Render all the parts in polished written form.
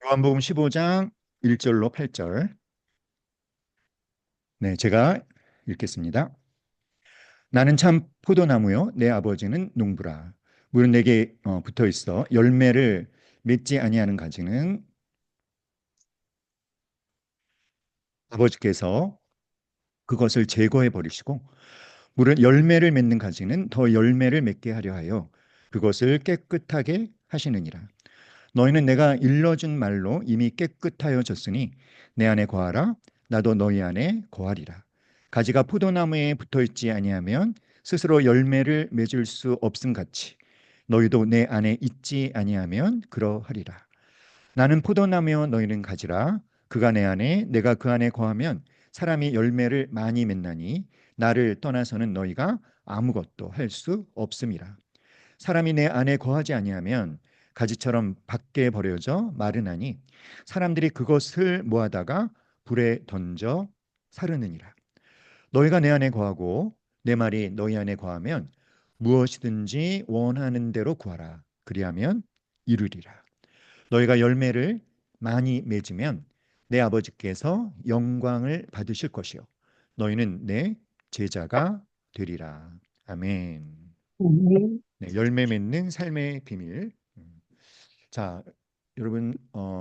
요한복음 15장 1절로 8절. 네, 제가 읽겠습니다. 나는 참 포도나무요 내 아버지는 농부라. 물은 내게 붙어 있어 열매를 맺지 아니하는 가지는 아버지께서 그것을 제거해 버리시고, 물은 열매를 맺는 가지는 더 열매를 맺게 하려 하여 그것을 깨끗하게 하시느니라. 너희는 내가 일러준 말로 이미 깨끗하여졌으니 내 안에 거하라. 나도 너희 안에 거하리라. 가지가 포도나무에 붙어 있지 아니하면 스스로 열매를 맺을 수 없음 같이 너희도 내 안에 있지 아니하면 그러하리라. 나는 포도나무요 너희는 가지라. 그가 내 안에 내가 그 안에 거하면 사람이 열매를 많이 맺나니 나를 떠나서는 너희가 아무것도 할 수 없음이라. 사람이 내 안에 거하지 아니하면 가지처럼 밖에 버려져 마르나니 사람들이 그것을 모아다가 불에 던져 사르느니라. 너희가 내 안에 거하고 내 말이 너희 안에 거하면 무엇이든지 원하는 대로 구하라. 그리하면 이루리라. 너희가 열매를 많이 맺으면 내 아버지께서 영광을 받으실 것이요 너희는 내 제자가 되리라. 아멘. 네. 네, 열매 맺는 삶의 비밀. 자, 여러분,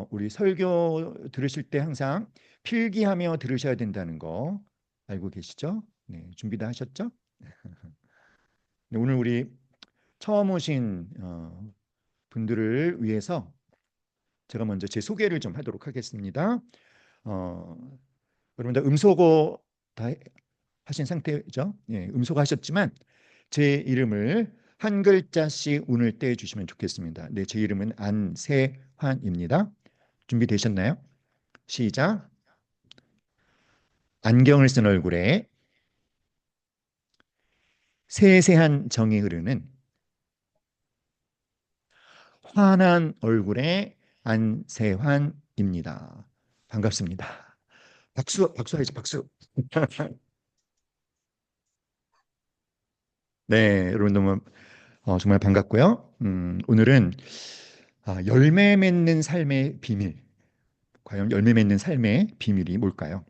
우리 설교 들으실 때 항상 필기하며 들으셔야 된다는 거 알고 계시죠? 네, 준비 다 하셨죠? 네, 오늘 우리 처음 오신 분들을 위해서 제가 먼저 제 소개를 좀 하도록 하겠습니다. 어, 여러분 다 음소거 다 하신 상태죠? 예, 음소거 하셨지만 제 이름을 한 글자씩 운을 떼 주시면 좋겠습니다. 네, 제 이름은 안세환입니다. 준비되셨나요? 시작. 안경을 쓴 얼굴에 세세한 정이 흐르는 환한 얼굴의 안세환입니다. 반갑습니다. 박수, 박수 해야지, 박수. 네, 여러분 너무 정말 반갑고요. 오늘은 열매 맺는 삶의 비밀. 과연 열매 맺는 삶의 비밀이 뭘까요?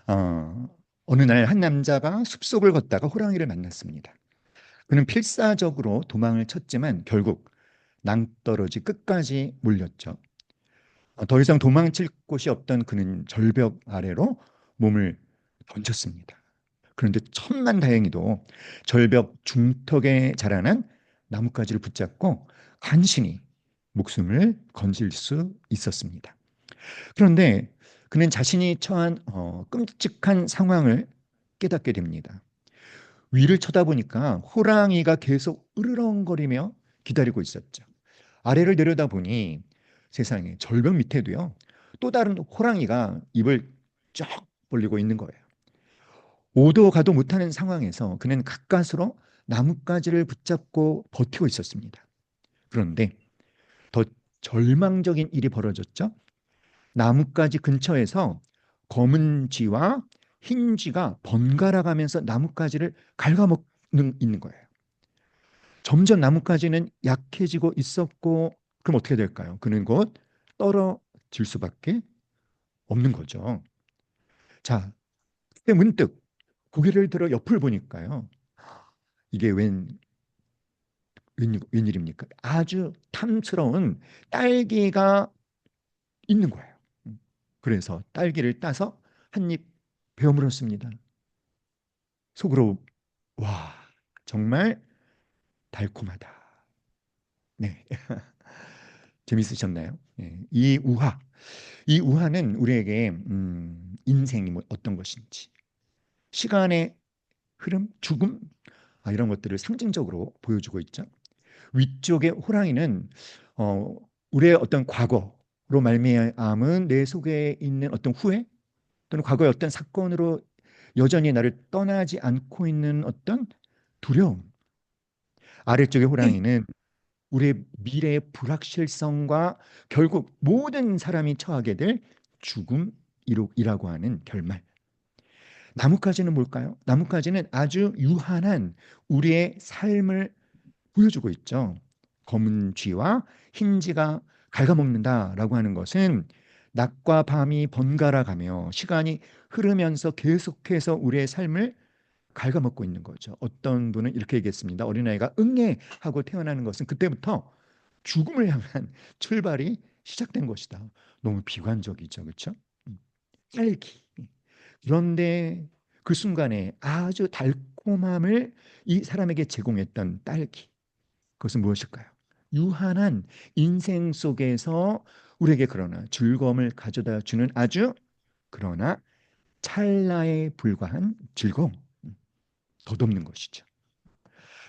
어, 어느 날 한 남자가 숲속을 걷다가 호랑이를 만났습니다. 그는 필사적으로 도망을 쳤지만 결국 낭떠러지 끝까지 몰렸죠. 더 이상 도망칠 곳이 없던 그는 절벽 아래로 몸을 던졌습니다. 그런데 천만 다행히도 절벽 중턱에 자라난 나뭇가지를 붙잡고 간신히 목숨을 건질 수 있었습니다. 그런데 그는 자신이 처한 끔찍한 상황을 깨닫게 됩니다. 위를 쳐다보니까 호랑이가 계속 으르렁거리며 기다리고 있었죠. 아래를 내려다보니 세상에 절벽 밑에도요. 또 다른 호랑이가 입을 쫙 벌리고 있는 거예요. 오도 가도 못하는 상황에서 그는 가까스로 나뭇가지를 붙잡고 버티고 있었습니다. 그런데 더 절망적인 일이 벌어졌죠. 나뭇가지 근처에서 검은 쥐와 흰 쥐가 번갈아 가면서 나뭇가지를 갉아먹는 있는 거예요. 점점 나뭇가지는 약해지고 있었고, 그럼 어떻게 될까요? 그는 곧 떨어질 수밖에 없는 거죠. 자, 그때 문득 고개를 들어 옆을 보니까요. 이게 웬일입니까? 아주 탐스러운 딸기가 있는 거예요. 그래서 딸기를 따서 한 입 베어 물었습니다. 속으로 와, 정말 달콤하다. 네, 재밌으셨나요? 네, 이 우화는 우리에게 인생이 뭐 어떤 것인지, 시간의 흐름, 죽음, 이런 것들을 상징적으로 보여주고 있죠. 위쪽의 호랑이는 어, 우리의 어떤 과거로 말미암은 내 속에 있는 어떤 후회 또는 과거의 어떤 사건으로 여전히 나를 떠나지 않고 있는 어떤 두려움. 아래쪽의 호랑이는 우리의 미래의 불확실성과 결국 모든 사람이 처하게 될 죽음이라고 하는 결말. 나뭇가지는 뭘까요? 나뭇가지는 아주 유한한 우리의 삶을 보여주고 있죠. 검은 쥐와 흰 쥐가 갉아먹는다라고 하는 것은 낮과 밤이 번갈아 가며 시간이 흐르면서 계속해서 우리의 삶을 갉아먹고 있는 거죠. 어떤 분은 이렇게 얘기했습니다. 어린아이가 응애 하고 태어나는 것은 그때부터 죽음을 향한 출발이 시작된 것이다. 너무 비관적이죠. 그렇죠? 딸기. 그런데 그 순간에 아주 달콤함을 이 사람에게 제공했던 딸기. 그것은 무엇일까요? 유한한 인생 속에서 우리에게 그러나 즐거움을 가져다 주는 아주 그러나 찰나에 불과한 즐거움. 덧없는 것이죠.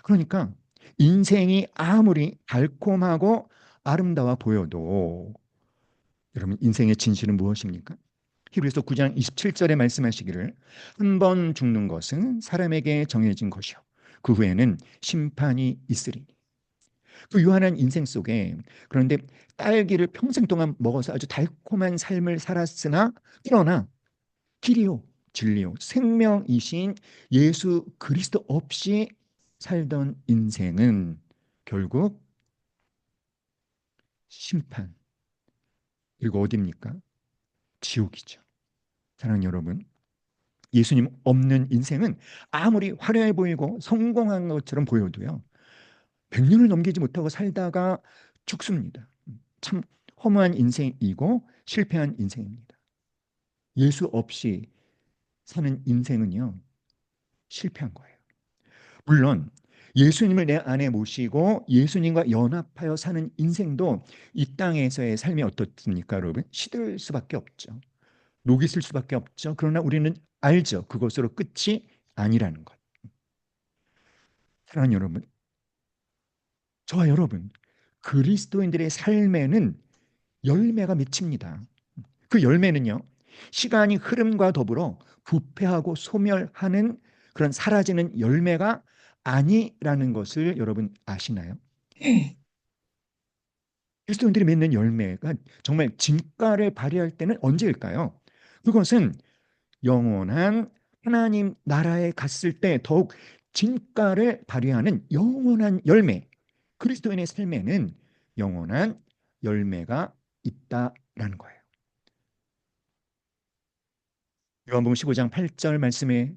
그러니까 인생이 아무리 달콤하고 아름다워 보여도 여러분 인생의 진실은 무엇입니까? 히브리서 9장 27절에 말씀하시기를 한 번 죽는 것은 사람에게 정해진 것이요 그 후에는 심판이 있으리니. 그 유한한 인생 속에 그런데 딸기를 평생 동안 먹어서 아주 달콤한 삶을 살았으나 그러나 길이요 진리요 생명이신 예수 그리스도 없이 살던 인생은 결국 심판 그리고 어디입니까? 지옥이죠. 사랑하는 여러분, 예수님 없는 인생은 아무리 화려해 보이고 성공한 것처럼 보여도요 100년을 넘기지 못하고 살다가 죽습니다. 참 허무한 인생이고 실패한 인생입니다. 예수 없이 사는 인생은요 실패한 거예요. 물론 예수님을 내 안에 모시고 예수님과 연합하여 사는 인생도 이 땅에서의 삶이 어떻습니까, 여러분? 시들 수밖에 없죠. 녹이 슬 수밖에 없죠. 그러나 우리는 알죠. 그것으로 끝이 아니라는 것. 사랑하는 여러분, 저와 여러분, 그리스도인들의 삶에는 열매가 맺힙니다. 그 열매는요, 시간이 흐름과 더불어 부패하고 소멸하는 그런 사라지는 열매가 아니라는 것을 여러분 아시나요? 그리스도인들이 맺는 열매가 정말 진가를 발휘할 때는 언제일까요? 그것은 영원한 하나님 나라에 갔을 때 더욱 진가를 발휘하는 영원한 열매. 그리스도인의 삶에는 영원한 열매가 있다라는 거예요. 요한복음 15장 8절 말씀에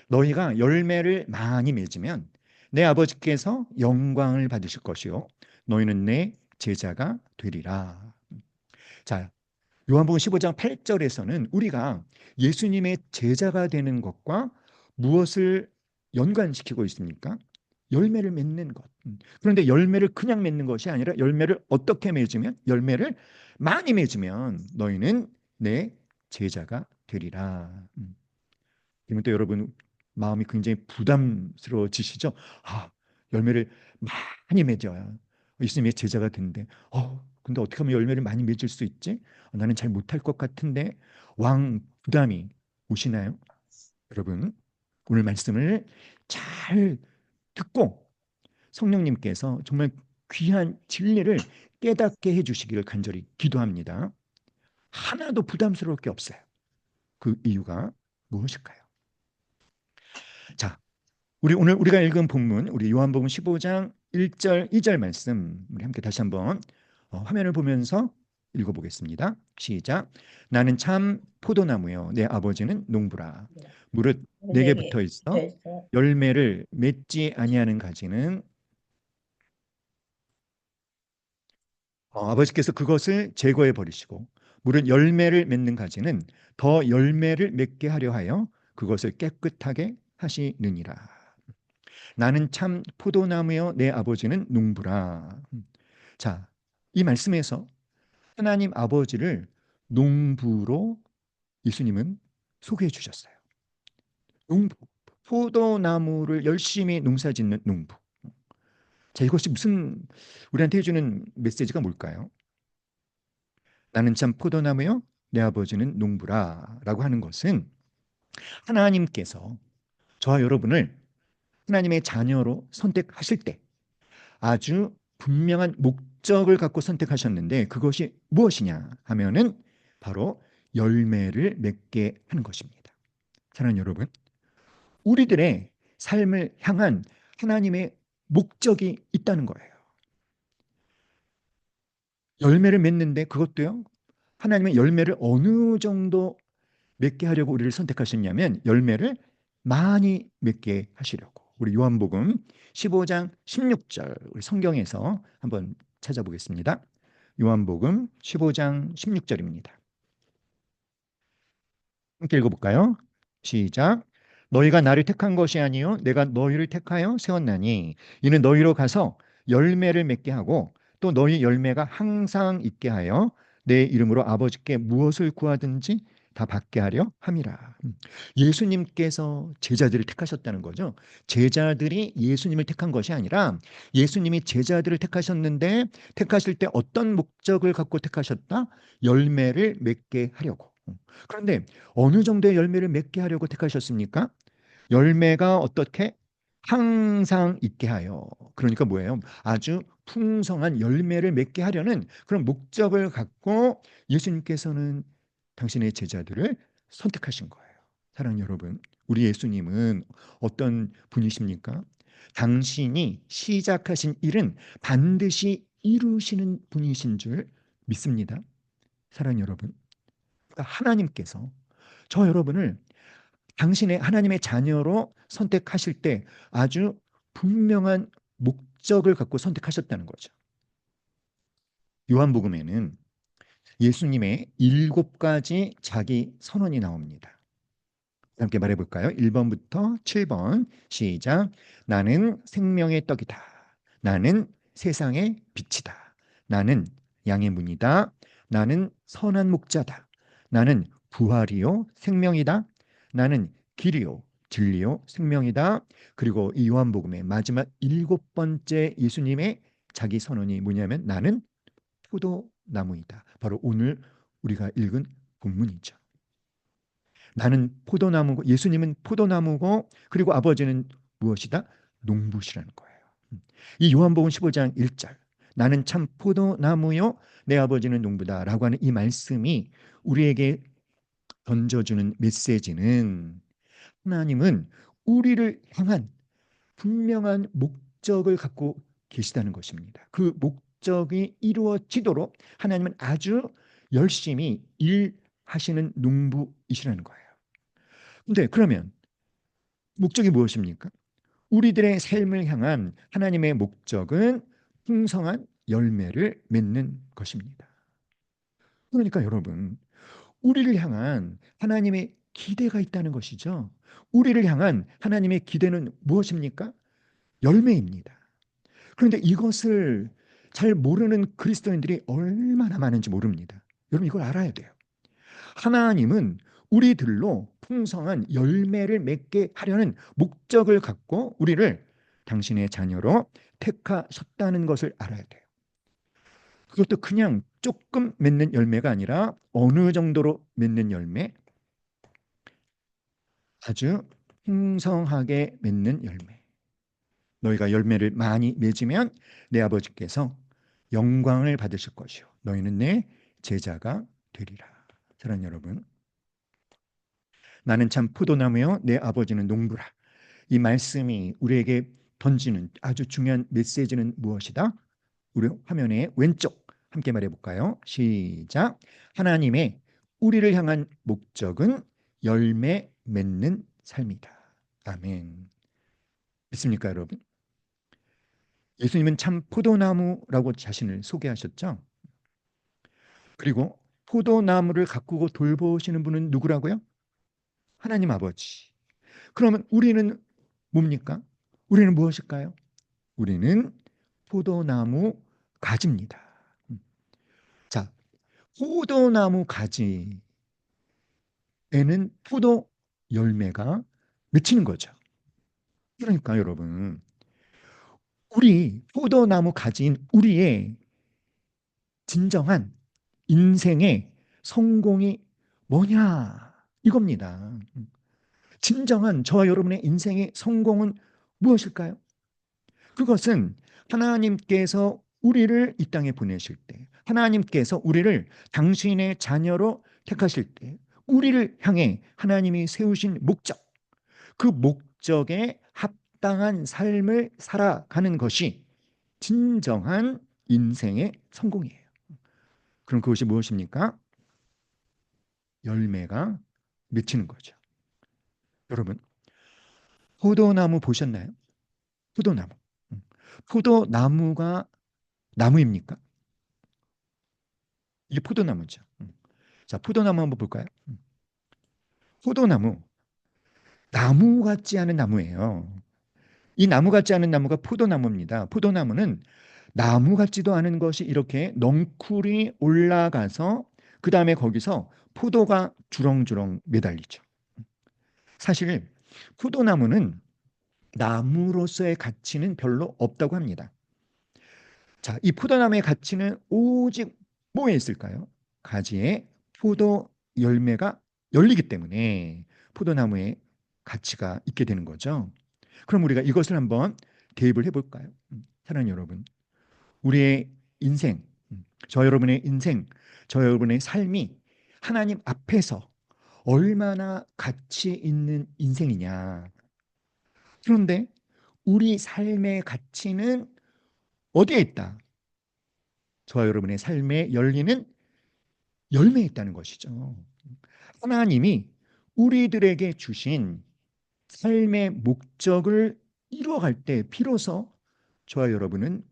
너희가 열매를 많이 맺으면 내 아버지께서 영광을 받으실 것이요 너희는 내 제자가 되리라. 자, 요한복음 15장 8절에서는 우리가 예수님의 제자가 되는 것과 무엇을 연관시키고 있습니까? 열매를 맺는 것. 그런데 열매를 그냥 맺는 것이 아니라 열매를 어떻게 맺으면 열매를 많이 맺으면 너희는 내 제자가 되리라. 그러면 또 여러분 마음이 굉장히 부담스러워지시죠? 아, 열매를 많이 맺어야 예수님의 제자가 된대. 근데 어떻게 하면 열매를 많이 맺을 수 있지? 나는 잘 못할 것 같은데 왕 부담이 오시나요? 여러분 오늘 말씀을 잘 듣고 성령님께서 정말 귀한 진리를 깨닫게 해주시기를 간절히 기도합니다. 하나도 부담스러울 게 없어요. 그 이유가 무엇일까요? 자, 오늘 우리가 읽은 본문 우리 요한복음 15장 1절 2절 말씀 우리 함께 다시 한번 화면을 보면서 읽어보겠습니다. 시작. 나는 참 포도나무요 내 아버지는 농부라. 무릇 내게 붙어 있어 열매를 맺지 아니하는 가지는 아버지께서 그것을 제거해 버리시고 무릇 열매를 맺는 가지는 더 열매를 맺게 하려 하여 그것을 깨끗하게 하시느니라. 나는 참 포도나무여 내 아버지는 농부라. 자, 이 말씀에서 하나님 아버지를 농부로 예수님은 소개해 주셨어요. 농부, 포도나무를 열심히 농사짓는 농부. 자, 이것이 무슨 우리한테 해주는 메시지가 뭘까요? 나는 참 포도나무요 내 아버지는 농부라 라고 하는 것은 하나님께서 저와 여러분을 하나님의 자녀로 선택하실 때 아주 분명한 목적을 갖고 선택하셨는데 그것이 무엇이냐 하면은 바로 열매를 맺게 하는 것입니다. 사랑하는 여러분, 우리들의 삶을 향한 하나님의 목적이 있다는 거예요. 열매를 맺는데 그것도요. 하나님은 열매를 어느 정도 맺게 하려고 우리를 선택하셨냐면 열매를 많이 맺게 하시려고. 우리 요한복음 15장 16절 우리 성경에서 한번 찾아보겠습니다. 요한복음 15장 16절입니다. 함께 읽어볼까요? 시작. 너희가 나를 택한 것이 아니요 내가 너희를 택하여 세웠나니 이는 너희로 가서 열매를 맺게 하고 또 너희 열매가 항상 있게 하여 내 이름으로 아버지께 무엇을 구하든지 다 받게 하려 함이라. 예수님께서 제자들을 택하셨다는 거죠. 제자들이 예수님을 택한 것이 아니라 예수님이 제자들을 택하셨는데 택하실 때 어떤 목적을 갖고 택하셨다? 열매를 맺게 하려고. 그런데 어느 정도의 열매를 맺게 하려고 택하셨습니까? 열매가 어떻게 항상 있게 하여. 그러니까 뭐예요? 아주 풍성한 열매를 맺게 하려는 그런 목적을 갖고 예수님께서는 당신의 제자들을 선택하신 거예요. 사랑하는 여러분, 우리 예수님은 어떤 분이십니까? 당신이 시작하신 일은 반드시 이루시는 분이신 줄 믿습니다. 사랑하는 여러분, 그러니까 하나님께서 저 여러분을 당신의 하나님의 자녀로 선택하실 때 아주 분명한 목적을 갖고 선택하셨다는 거죠. 요한복음에는 예수님의 7가지 자기 선언이 나옵니다. 함께 말해볼까요? 1번부터 7번 시작. 나는 생명의 떡이다. 나는 세상의 빛이다. 나는 양의 문이다. 나는 선한 목자다. 나는 부활이요 생명이다. 나는 길이요 진리요 생명이다. 그리고 이 요한복음의 마지막 7번째 예수님의 자기 선언이 뭐냐면 나는 포도나무이다. 바로 오늘 우리가 읽은 본문이죠. 나는 포도나무고 예수님은 포도나무고 그리고 아버지는 무엇이다? 농부시라는 거예요. 이 요한복음 15장 1절 나는 참 포도나무요 내 아버지는 농부다라고 하는 이 말씀이 우리에게 던져주는 메시지는 하나님은 우리를 향한 분명한 목적을 갖고 계시다는 것입니다. 그 목적이 이루어지도록 하나님은 아주 열심히 일하시는 농부이시라는 거예요. 근데 그러면 목적이 무엇입니까? 우리들의 삶을 향한 하나님의 목적은 풍성한 열매를 맺는 것입니다. 그러니까 여러분, 우리를 향한 하나님의 기대가 있다는 것이죠. 우리를 향한 하나님의 기대는 무엇입니까? 열매입니다. 그런데 이것을 잘 모르는 그리스도인들이 얼마나 많은지 모릅니다. 여러분 이걸 알아야 돼요. 하나님은 우리들로 풍성한 열매를 맺게 하려는 목적을 갖고 우리를 당신의 자녀로 택하셨다는 것을 알아야 돼요. 그것도 그냥 조금 맺는 열매가 아니라 어느 정도로 맺는 열매? 아주 풍성하게 맺는 열매. 너희가 열매를 많이 맺으면 내 아버지께서 영광을 받으실 것이요. 너희는 내 제자가 되리라. 사랑하는 여러분, 나는 참 포도나무요 내 아버지는 농부라. 이 말씀이 우리에게 던지는 아주 중요한 메시지는 무엇이다? 우리 화면의 왼쪽 함께 말해 볼까요? 시작. 하나님의 우리를 향한 목적은 열매 맺는 삶이다. 아멘. 믿습니까, 여러분? 예수님은 참 포도나무라고 자신을 소개하셨죠. 그리고 포도나무를 가꾸고 돌보시는 분은 누구라고요? 하나님 아버지. 그러면 우리는 뭡니까? 우리는 무엇일까요? 우리는 포도나무 가지입니다. 자, 포도나무 가지에는 포도 열매가 맺히는 거죠. 그러니까 여러분, 우리 포도나무 가지인 우리의 진정한 인생의 성공이 뭐냐? 이겁니다. 진정한 저와 여러분의 인생의 성공은 무엇일까요? 그것은 하나님께서 우리를 이 땅에 보내실 때, 하나님께서 우리를 당신의 자녀로 택하실 때, 우리를 향해 하나님이 세우신 목적, 그 목적에 합당한 삶을 살아가는 것이 진정한 인생의 성공이에요. 그럼 그것이 무엇입니까? 열매가 맺히는 거죠. 여러분, 포도나무 보셨나요? 포도나무. 음. 포도나무가 나무입니까? 이게 포도나무죠. 자, 포도나무 한번 볼까요? 포도나무, 나무 같지 않은 나무예요. 이 나무 같지 않은 나무가 포도나무입니다. 포도나무는 나무 같지도 않은 것이 이렇게 넝쿨이 올라가서 그 다음에 거기서 포도가 주렁주렁 매달리죠. 사실 포도나무는 나무로서의 가치는 별로 없다고 합니다. 자, 이 포도나무의 가치는 오직 뭐에 있을까요? 가지에 포도 열매가 열리기 때문에 포도나무의 가치가 있게 되는 거죠. 그럼 우리가 이것을 한번 대입을 해볼까요? 사랑하는 여러분, 우리의 인생, 저 여러분의 인생, 저 여러분의 삶이 하나님 앞에서 얼마나 가치 있는 인생이냐. 그런데 우리 삶의 가치는 어디에 있다? 저와 여러분의 삶에 열리는 열매에 있다는 것이죠. 하나님이 우리들에게 주신 삶의 목적을 이루어갈 때 비로소 저와 여러분은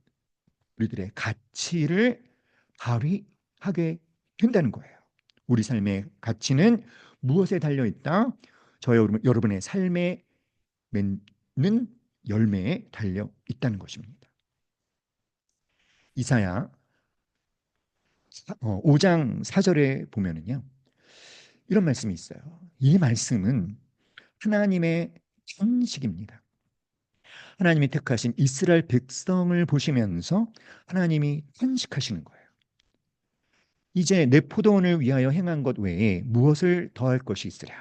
우리들의 가치를 발휘하게 된다는 거예요. 우리 삶의 가치는 무엇에 달려 있다? 저 여러분의 삶에 맺는 열매에 달려 있다는 것입니다. 이사야 5장 4절에 보면은요. 이런 말씀이 있어요. 이 말씀은 하나님의 탄식입니다. 하나님이 택하신 이스라엘 백성을 보시면서 하나님이 탄식하시는 거예요. 이제 내 포도원을 위하여 행한 것 외에 무엇을 더할 것이 있으랴.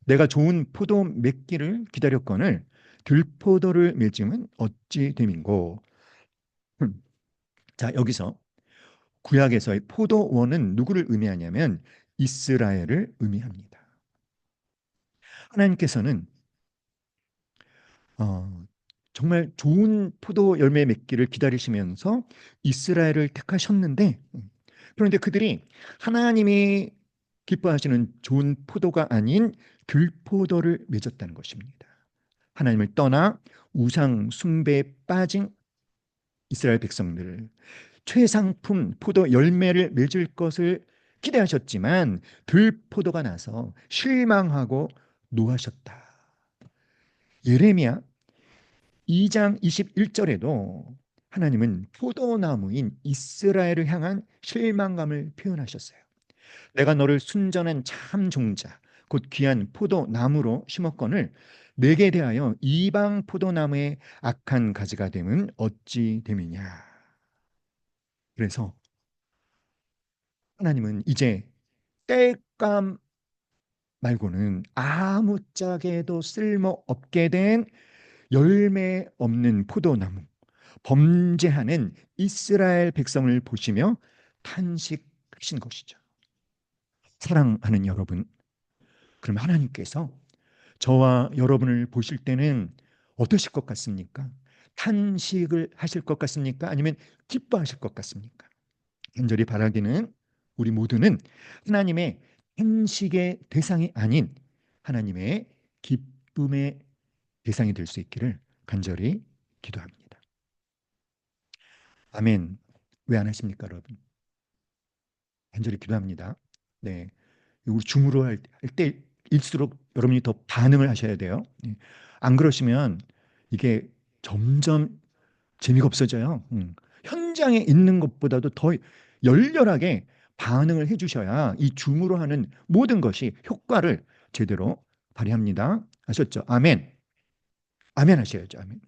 내가 좋은 포도 맺기를 기다렸거늘 들포도를 맺음은 어찌 됨인고. 자, 여기서 구약에서의 포도원은 누구를 의미하냐면 이스라엘을 의미합니다. 하나님께서는 어, 정말 좋은 포도 열매 맺기를 기다리시면서 이스라엘을 택하셨는데, 그런데 그들이 하나님이 기뻐하시는 좋은 포도가 아닌 들포도를 맺었다는 것입니다. 하나님을 떠나 우상 숭배에 빠진 이스라엘 백성들, 최상품 포도 열매를 맺을 것을 기대하셨지만 들포도가 나서 실망하고 노하셨다. 예레미야 2장 21절에도 하나님은 포도나무인 이스라엘을 향한 실망감을 표현하셨어요. 내가 너를 순전한 참 종자 곧 귀한 포도나무로 심었거늘 내게 대하여 이방 포도나무의 악한 가지가 되면 어찌 됨이냐. 그래서 하나님은 이제 땔감 말고는 아무짝에도 쓸모없게 된 열매 없는 포도나무, 범죄하는 이스라엘 백성을 보시며 탄식하신 것이죠. 사랑하는 여러분, 그럼 하나님께서 저와 여러분을 보실 때는 어떠실 것 같습니까? 탄식을 하실 것 같습니까? 아니면 기뻐하실 것 같습니까? 간절히 바라기는 우리 모두는 하나님의 탄식의 대상이 아닌 하나님의 기쁨의 대상이 될 수 있기를 간절히 기도합니다. 아멘. 왜 안 하십니까, 여러분? 간절히 기도합니다. 네. 우리 중으로 할 때일수록 여러분이 더 반응을 하셔야 돼요. 네. 안 그러시면 이게 점점 재미가 없어져요. 현장에 있는 것보다도 더 열렬하게 반응을 해주셔야 이 줌으로 하는 모든 것이 효과를 제대로 발휘합니다. 아셨죠? 아멘. 아멘 하셔야죠. 아멘.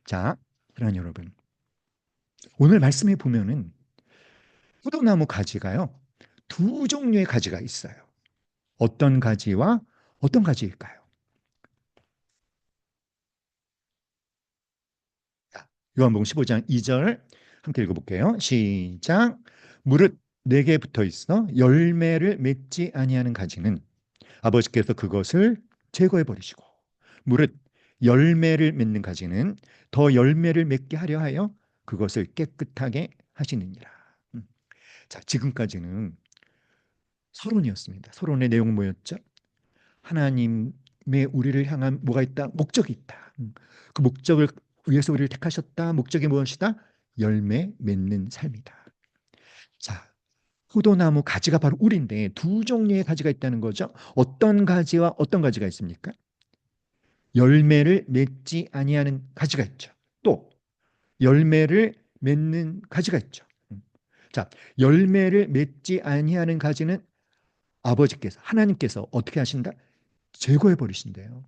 자, 사랑하는 여러분. 오늘 말씀해 보면은 포도나무 가지가요. 두 종류의 가지가 있어요. 어떤 가지와 어떤 가지일까요? 자, 요한복음 15장 2절 함께 읽어볼게요. 시작. 무릇 내게 붙어 있어 열매를 맺지 아니하는 가지는 아버지께서 그것을 제거해 버리시고 무릇 열매를 맺는 가지는 더 열매를 맺게 하려 하여 그것을 깨끗하게 하시느니라. 자, 지금까지는 서론이었습니다. 서론의 내용은 뭐였죠? 하나님의 우리를 향한 뭐가 있다? 목적이 있다. 그 목적을 위해서 우리를 택하셨다. 목적이 무엇이다? 열매 맺는 삶이다. 자, 포도나무 가지가 바로 우리인데 두 종류의 가지가 있다는 거죠. 어떤 가지와 어떤 가지가 있습니까? 열매를 맺지 아니하는 가지가 있죠. 또 열매를 맺는 가지가 있죠. 자, 열매를 맺지 아니하는 가지는 아버지께서 하나님께서 어떻게 하신다? 제거해 버리신대요.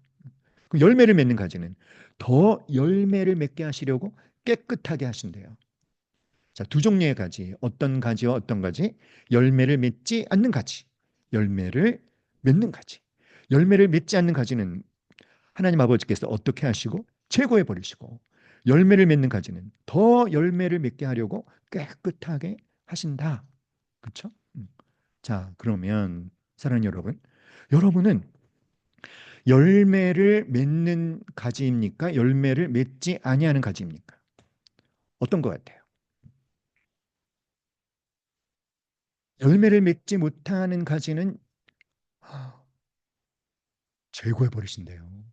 그 열매를 맺는 가지는 더 열매를 맺게 하시려고 깨끗하게 하신대요. 자, 두 종류의 가지. 어떤 가지와 어떤 가지? 열매를 맺지 않는 가지. 열매를 맺는 가지. 열매를 맺지 않는 가지는 하나님 아버지께서 어떻게 하시고 제거해 버리시고, 열매를 맺는 가지는 더 열매를 맺게 하려고 깨끗하게 하신다. 그렇죠? 자, 그러면 사랑하는 여러분, 여러분은 열매를 맺는 가지입니까? 열매를 맺지 아니하는 가지입니까? 어떤 것 같아요? 열매를 맺지 못하는 가지는 제거해 버리신대요.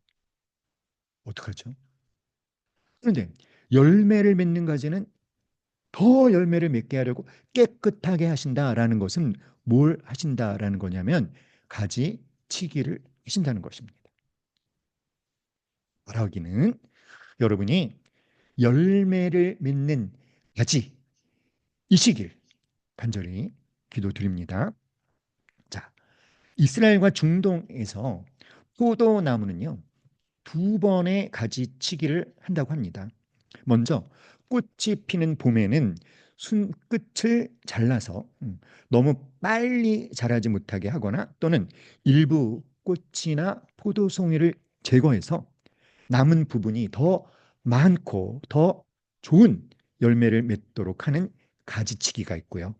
어떡하죠? 그런데 열매를 맺는 가지는 더 열매를 맺게 하려고 깨끗하게 하신다라는 것은 뭘 하신다라는 거냐면 가지 치기를 하신다는 것입니다. 말하기는 여러분이 열매를 맺는 가지이시길 간절히 기도드립니다. 자, 이스라엘과 중동에서 포도나무는요, 두 번의 가지치기를 한다고 합니다. 먼저 꽃이 피는 봄에는 순 끝을 잘라서 너무 빨리 자라지 못하게 하거나, 또는 일부 꽃이나 포도송이를 제거해서 남은 부분이 더 많고 더 좋은 열매를 맺도록 하는 가지치기가 있고요.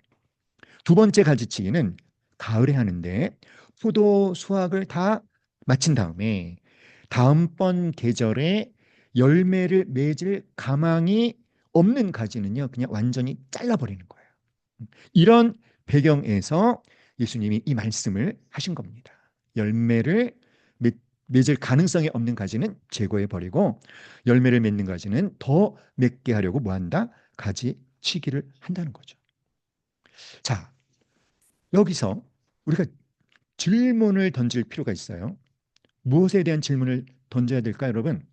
두 번째 가지치기는 가을에 하는데, 포도 수확을 다 마친 다음에 다음번 계절에 열매를 맺을 가망이 없는 가지는요, 그냥 완전히 잘라버리는 거예요. 이런 배경에서 예수님이 이 말씀을 하신 겁니다. 열매를 맺을 가능성이 없는 가지는 제거해 버리고, 열매를 맺는 가지는 더 맺게 하려고 뭐한다? 가지 치기를 한다는 거죠. 자, 여기서 우리가 질문을 던질 필요가 있어요. 무엇에 대한 질문을 던져야 될까요, 여러분?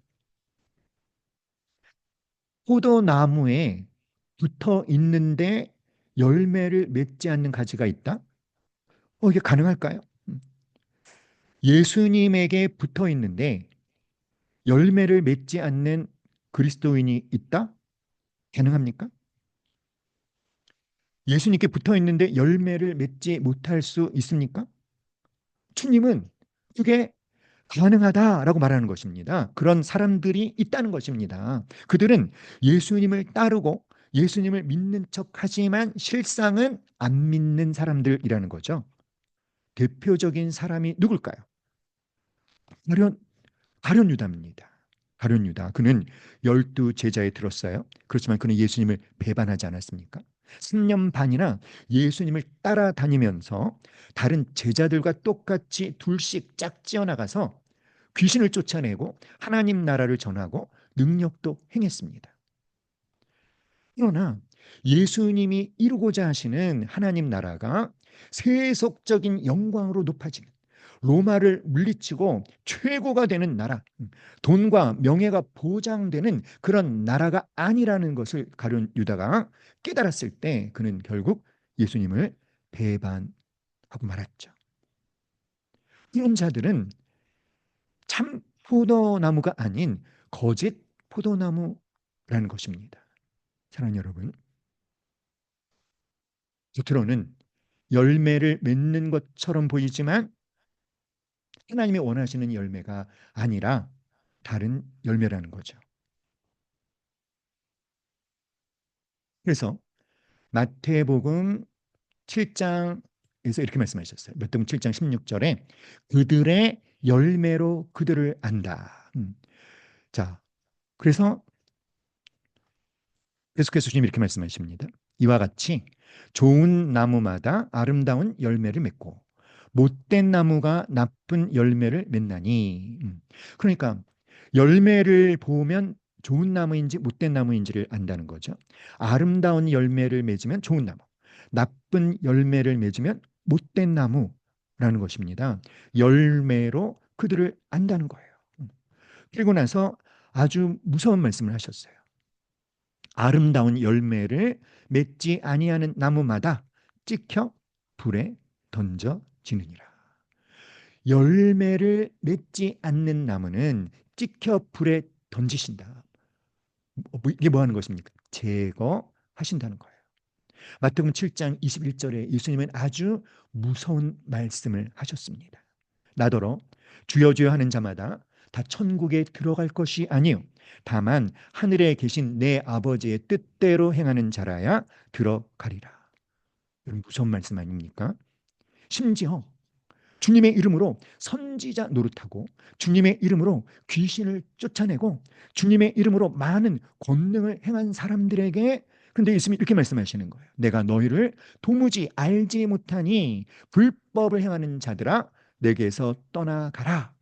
포도나무에 붙어 있는데 열매를 맺지 않는 가지가 있다? 이게 가능할까요? 예수님에게 붙어 있는데 열매를 맺지 않는 그리스도인이 있다? 가능합니까? 예수님께 붙어 있는데 열매를 맺지 못할 수 있습니까? 주님은 그게 가능하다라고 말하는 것입니다. 그런 사람들이 있다는 것입니다. 그들은 예수님을 따르고 예수님을 믿는 척 하지만 실상은 안 믿는 사람들이라는 거죠. 대표적인 사람이 누굴까요? 가룟, 가룟 유다입니다. 가룟 유다. 그는 12제자에 들었어요. 그렇지만 그는 예수님을 배반하지 않았습니까? 3년 반이나 예수님을 따라다니면서 다른 제자들과 똑같이 둘씩 짝지어 나가서 귀신을 쫓아내고 하나님 나라를 전하고 능력도 행했습니다. 그러나 예수님이 이루고자 하시는 하나님 나라가 세속적인 영광으로 높아지는, 로마를 물리치고 최고가 되는 나라, 돈과 명예가 보장되는 그런 나라가 아니라는 것을 가룟 유다가 깨달았을 때 그는 결국 예수님을 배반하고 말았죠. 이런 자들은 참 포도나무가 아닌 거짓 포도나무라는 것입니다. 사랑하는 여러분, 겉으로는 열매를 맺는 것처럼 보이지만 하나님이 원하시는 열매가 아니라 다른 열매라는 거죠. 그래서 마태복음 7장에서 이렇게 말씀하셨어요. 마태복음 7장 16절에 그들의 열매로 그들을 안다. 자, 그래서 계속해서 주님 이렇게 말씀하십니다. 이와 같이 좋은 나무마다 아름다운 열매를 맺고 못된 나무가 나쁜 열매를 맺나니. 그러니까 열매를 보면 좋은 나무인지 못된 나무인지를 안다는 거죠. 아름다운 열매를 맺으면 좋은 나무, 나쁜 열매를 맺으면 못된 나무라는 것입니다. 열매로 그들을 안다는 거예요. 그리고 나서 아주 무서운 말씀을 하셨어요. 아름다운 열매를 맺지 아니하는 나무마다 찍혀 불에 던져지느니라. 열매를 맺지 않는 나무는 찍혀 불에 던지신다. 이게 뭐 하는 것입니까? 제거하신다는 거예요. 마태복음 7장 21절에 예수님은 아주 무서운 말씀을 하셨습니다. 나더러 주여 주여 하는 자마다 다 천국에 들어갈 것이 아니요 다만 하늘에 계신 내 아버지의 뜻대로 행하는 자라야 들어가리라. 여러분 무서운 말씀 아닙니까? 심지어 주님의 이름으로 선지자 노릇하고 주님의 이름으로 귀신을 쫓아내고 주님의 이름으로 많은 권능을 행한 사람들에게 근데 예수님이 이렇게 말씀하시는 거예요. 내가 너희를 도무지 알지 못하니 불법을 행하는 자들아 내게서 떠나가라.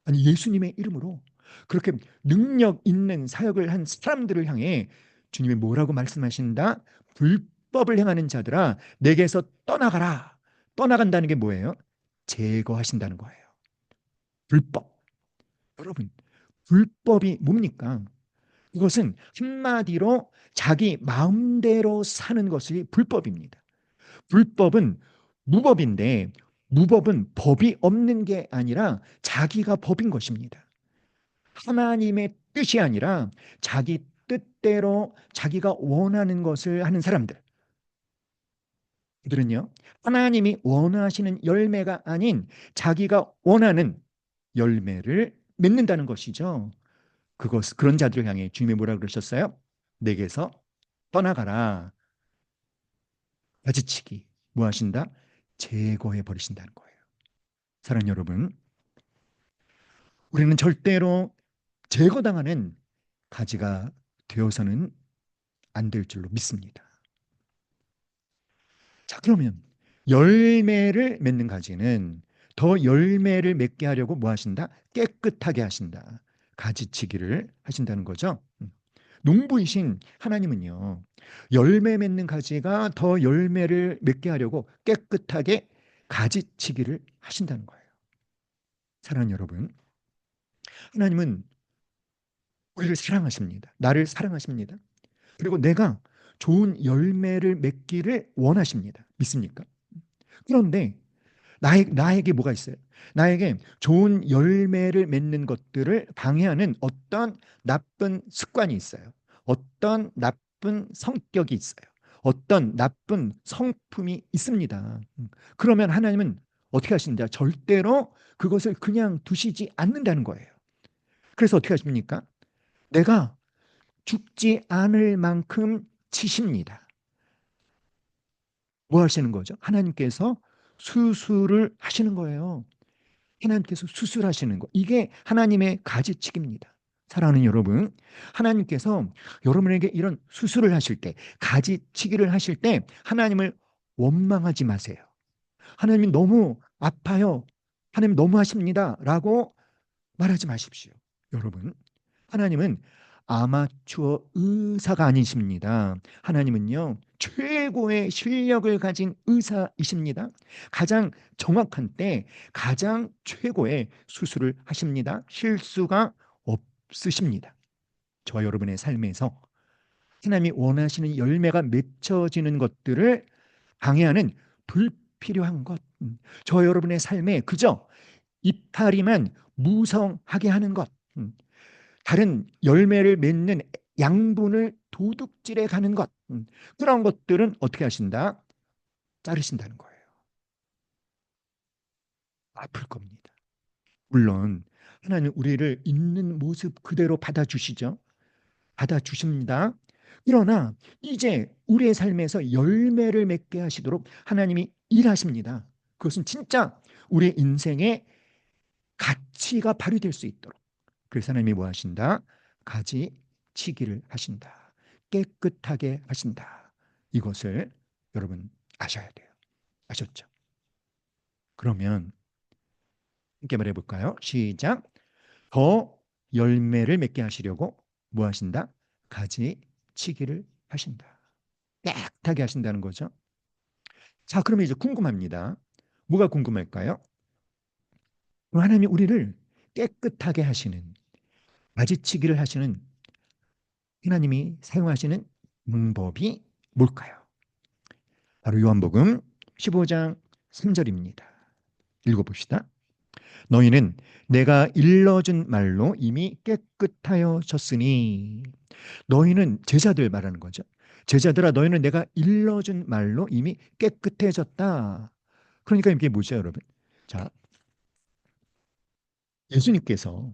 아니 예수님의 이름으로 그렇게 능력 있는 사역을 한 사람들을 향해 주님이 뭐라고 말씀하신다? 불법을 행하는 자들아 내게서 떠나가라. 떠나간다는 게 뭐예요? 제거하신다는 거예요. 불법. 여러분, 불법이 뭡니까? 이것은 한마디로 자기 마음대로 사는 것이 불법입니다. 불법은 무법인데 무법은 법이 없는 게 아니라 자기가 법인 것입니다. 하나님의 뜻이 아니라 자기 뜻대로 자기가 원하는 것을 하는 사람들. 그들은요, 하나님이 원하시는 열매가 아닌 자기가 원하는 열매를 맺는다는 것이죠. 그런 자들을 향해 주님이 뭐라 그러셨어요? 내게서 떠나가라. 가지치기. 뭐 하신다? 제거해 버리신다는 거예요. 사랑하는 여러분, 우리는 절대로 제거당하는 가지가 되어서는 안 될 줄로 믿습니다. 자, 그러면 열매를 맺는 가지는 더 열매를 맺게 하려고 뭐 하신다? 깨끗하게 하신다. 가지치기를 하신다는 거죠. 농부이신 하나님은요, 열매 맺는 가지가 더 열매를 맺게 하려고 깨끗하게 가지치기를 하신다는 거예요. 사랑하는 여러분, 하나님은 우리를 사랑하십니다. 나를 사랑하십니다. 그리고 내가 좋은 열매를 맺기를 원하십니다. 믿습니까? 그런데 나에게 뭐가 있어요? 나에게 좋은 열매를 맺는 것들을 방해하는 어떤 나쁜 습관이 있어요. 어떤 나쁜 성격이 있어요. 어떤 나쁜 성품이 있습니다. 그러면 하나님은 어떻게 하시는지 절대로 그것을 그냥 두시지 않는다는 거예요. 그래서 어떻게 하십니까? 내가 죽지 않을 만큼 치십니다. 뭐 하시는 거죠? 하나님께서 수술을 하시는 거예요. 하나님께서 수술하시는 거. 이게 하나님의 가지치기입니다. 사랑하는 여러분, 하나님께서 여러분에게 이런 수술을 하실 때, 가지치기를 하실 때 하나님을 원망하지 마세요. 하나님이 너무 아파요. 하나님 너무 하십니다. 라고 말하지 마십시오. 여러분, 하나님은 아마추어 의사가 아니십니다. 하나님은요, 최고의 실력을 가진 의사이십니다. 가장 정확한 때 가장 최고의 수술을 하십니다. 실수가 없으십니다. 저와 여러분의 삶에서 하나님이 원하시는 열매가 맺혀지는 것들을 방해하는 불필요한 것, 저와 여러분의 삶에 그저 이파리만 무성하게 하는 것, 다른 열매를 맺는 양분을 도둑질해 가는 것, 그런 것들은 어떻게 하신다? 자르신다는 거예요. 아플 겁니다. 물론 하나님 우리를 있는 모습 그대로 받아주시죠. 받아주십니다. 그러나 이제 우리의 삶에서 열매를 맺게 하시도록 하나님이 일하십니다. 그것은 진짜 우리의 인생의 가치가 발휘될 수 있도록. 그래서 하나님이 뭐 하신다? 가지치기를 하신다. 깨끗하게 하신다. 이것을 여러분 아셔야 돼요. 아셨죠? 그러면 함께 말해 볼까요? 시작. 더 열매를 맺게 하시려고 뭐 하신다? 가지치기를 하신다. 깨끗하게 하신다는 거죠. 자, 그러면 이제 궁금합니다. 뭐가 궁금할까요? 하나님이 우리를 깨끗하게 하시는, 가지치기를 하시는 하나님이 사용하시는 방법이 뭘까요? 바로 요한복음 15장 3절입니다. 읽어봅시다. 너희는 내가 일러준 말로 이미 깨끗하여졌으니. 너희는 제자들 말하는 거죠. 제자들아, 너희는 내가 일러준 말로 이미 깨끗해졌다. 그러니까 이게 뭐죠, 여러분? 자, 예수님께서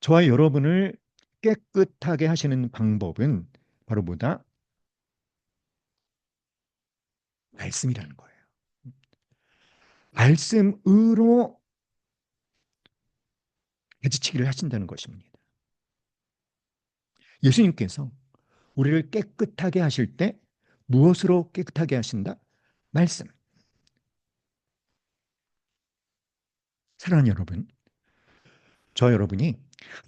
저와 여러분을 깨끗하게 하시는 방법은 바로 뭐다? 말씀이라는 거예요. 말씀으로 가지치기를 하신다는 것입니다. 예수님께서 우리를 깨끗하게 하실 때 무엇으로 깨끗하게 하신다? 말씀. 사랑하는 여러분, 저 여러분이